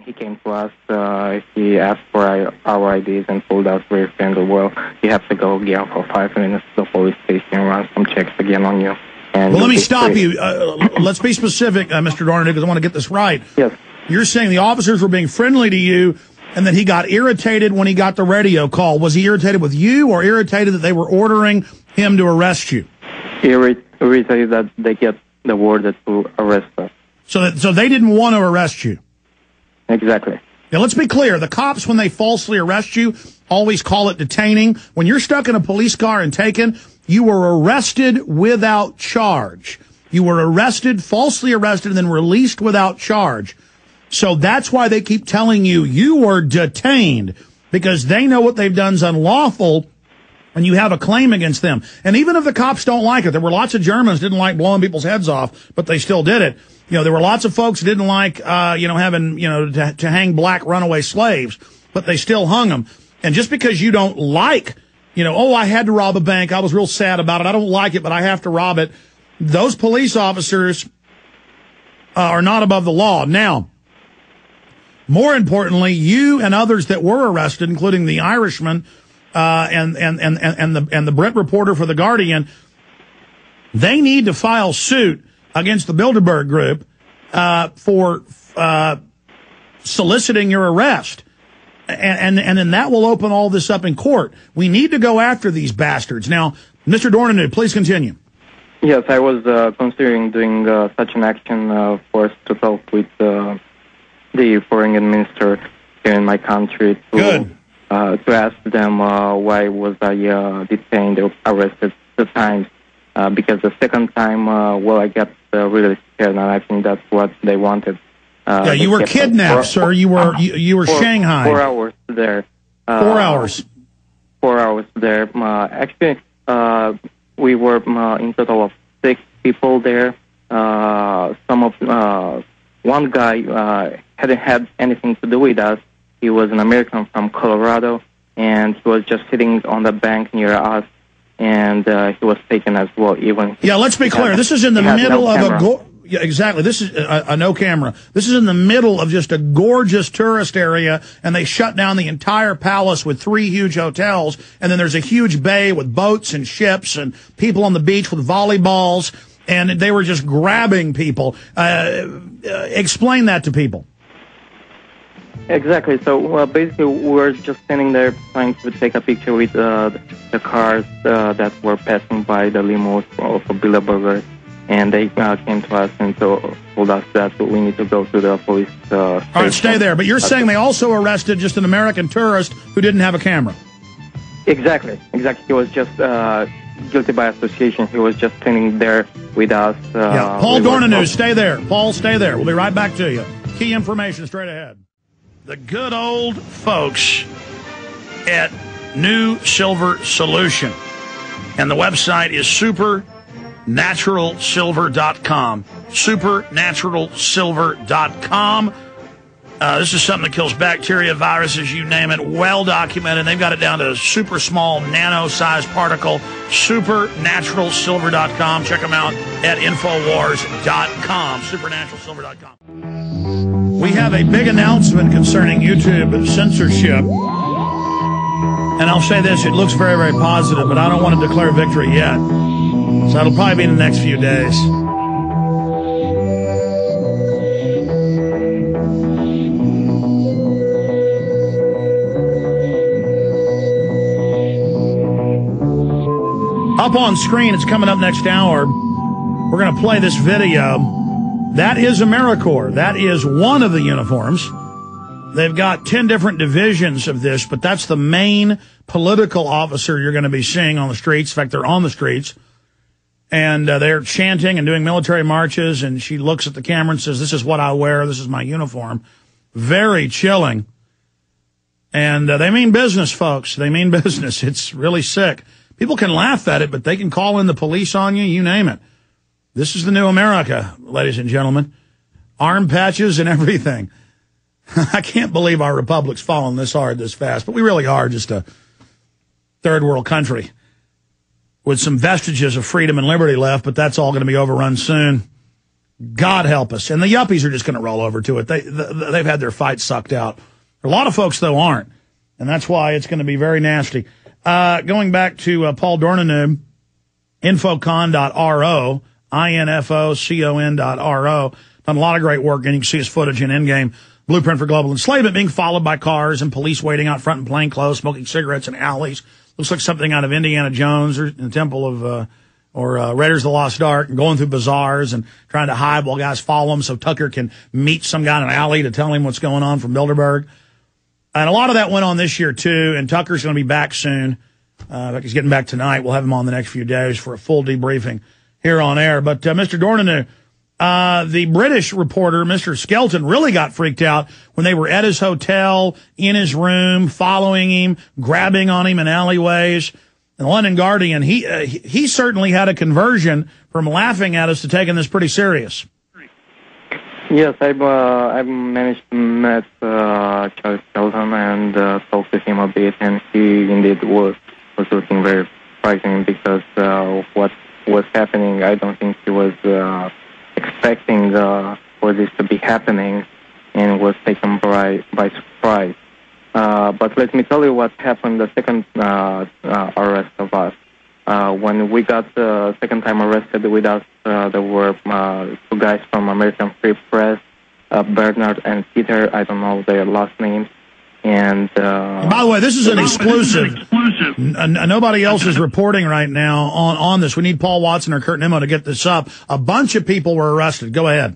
he came to us. He asked for our IDs and told us very friendly. Well, you have to go again for 5 minutes to the police station and run some checks again on you. And well, let me stop you. Let's be specific, Mr. Dorneanu, because I want to get this right. Yes. You're saying the officers were being friendly to you, and that he got irritated when he got the radio call. Was he irritated with you, or irritated that they were ordering him to arrest you? Irritated that they get the word to arrest us. So they didn't want to arrest you? Exactly. Now, let's be clear. The cops, when they falsely arrest you, always call it detaining. When you're stuck in a police car and taken, you were arrested without charge. You were arrested, falsely arrested, and then released without charge. So that's why they keep telling you you were detained, because they know what they've done is unlawful, and you have a claim against them. And even if the cops don't like it, there were lots of Germans who didn't like blowing people's heads off, but they still did it. You know, there were lots of folks who didn't like, having, to hang black runaway slaves, but they still hung them. And just because you don't like, I had to rob a bank, I was real sad about it, I don't like it, but I have to rob it, those police officers are not above the law. Now, more importantly, you and others that were arrested, including the Irishman and the Brit reporter for The Guardian, they need to file suit against the Bilderberg group for soliciting your arrest. And then that will open all this up in court. We need to go after these bastards. Now, Mr. Dorneanu, please continue. Yes, I was considering doing such an action for us to talk with the foreign minister here in my country to ask them why was I detained or arrested 2 times. Because the second time, I got really scared, and I think that's what they wanted. You were kidnapped, sir. You were Shanghai. 4 hours there. 4 hours. 4 hours there. Actually, we were in total of 6 people there. One guy hadn't had anything to do with us. He was an American from Colorado, and he was just sitting on the bank near us, and he was taken as well. Let's be clear. This is in the middle of exactly. This is no camera. This is in the middle of just a gorgeous tourist area, and they shut down the entire palace with 3 huge hotels, and then there's a huge bay with boats and ships and people on the beach with volleyballs, and they were just grabbing people. Explain that to people. Exactly. So basically, we were just standing there trying to take a picture with the cars that were passing by, the limos for Bilderberg, and they came to us and told us that we need to go to the police station. All right, stay there. But you're saying they also arrested just an American tourist who didn't have a camera. Exactly. He was just guilty by association. He was just standing there with us. Paul Dorneanu, stay there. Paul, stay there. We'll be right back to you. Key information straight ahead. The good old folks at New Silver Solution. And the website is supernaturalsilver.com. Supernaturalsilver.com. This is something that kills bacteria, viruses, you name it, well documented. They've got it down to a super small nano-sized particle. Supernaturalsilver.com. Check them out at Infowars.com. Supernaturalsilver.com. We have a big announcement concerning YouTube censorship. And I'll say this, it looks very, very positive, but I don't want to declare victory yet. So that'll probably be in the next few days. Up on screen, it's coming up next hour. We're going to play this video. That is AmeriCorps. That is one of the uniforms. They've got 10 different divisions of this, but that's the main political officer you're going to be seeing on the streets. In fact, they're on the streets. And they're chanting and doing military marches, and she looks at the camera and says, "This is what I wear. This is my uniform." Very chilling. And they mean business, folks. They mean business. It's really sick. People can laugh at it, but they can call in the police on you name it. This is the new America, ladies and gentlemen. Arm patches and everything. I can't believe our republic's fallen this hard this fast, but we really are just a third world country with some vestiges of freedom and liberty left, but that's all going to be overrun soon. God help us. And the yuppies are just going to roll over to it. They've had their fight sucked out. A lot of folks, though, aren't. And that's why it's going to be very nasty. Going back to Paul Dorneanu, infocon.ro, infocon.ro. Done a lot of great work, and you can see his footage in Endgame. Blueprint for Global Enslavement being followed by cars and police waiting out front in plain clothes, smoking cigarettes in alleys. Looks like something out of Indiana Jones or the Temple of, Raiders of the Lost Ark, and going through bazaars and trying to hide while guys follow him so Tucker can meet some guy in an alley to tell him what's going on from Bilderberg. And a lot of that went on this year, too, and Tucker's going to be back soon. He's getting back tonight. We'll have him on the next few days for a full debriefing here on air. But, Mr. Dorneanu, the British reporter, Mr. Skelton, really got freaked out when they were at his hotel, in his room, following him, grabbing on him in alleyways. And the London Guardian, he certainly had a conversion from laughing at us to taking this pretty serious. Yes, I've managed to meet Charles Skelton and talk to him a bit, and he indeed was looking very frightening because what was happening, I don't think he was expecting for this to be happening, and was taken by surprise. But let me tell you what happened the second arrest of us. When we got the second time arrested with us, there were two guys from American Free Press, Bernard and Peter. I don't know their last names. And by the way, this is an exclusive. Nobody else is reporting right now on this. We need Paul Watson or Kurt Nimmo to get this up. A bunch of people were arrested. Go ahead.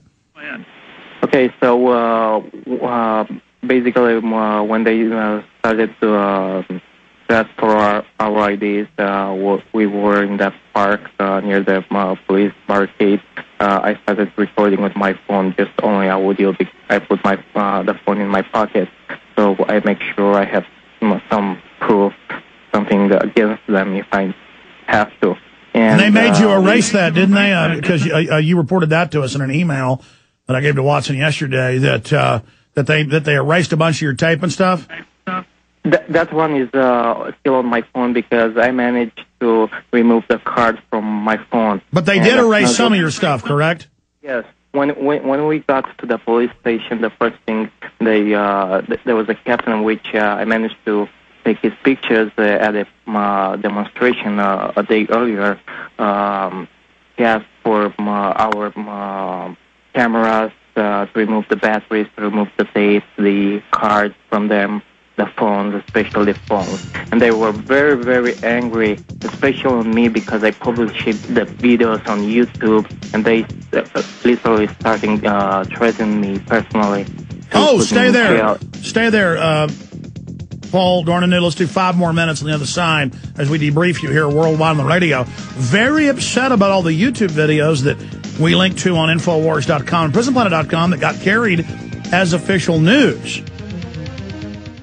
Okay, so basically when they started to ask for our IDs, we were in that park near the police barricade. I started recording with my phone, just only audio. I put the phone in my pocket, so I make sure I have some proof, something against them if I have to. And they made you erase that, didn't they? Because you reported that to us in an email that I gave to Watson yesterday, that they erased a bunch of your tape and stuff. That one is still on my phone because I managed to remove the card from my phone. But they did erase some of your stuff, correct? Yes. When we got to the police station, the first thing there was a captain which I managed to take his pictures at a demonstration a day earlier. He asked for our cameras to remove the batteries, to remove the tape, the cards from them, the phones, especially phones. And they were very, very angry, especially on me because I published the videos on YouTube, and they literally starting threatening me personally. Oh, stay there. Stay there, Paul Dorneanu. Let's do 5 more minutes on the other side as we debrief you here worldwide on the radio. Very upset about all the YouTube videos that we linked to on Infowars.com and PrisonPlanet.com that got carried as official news.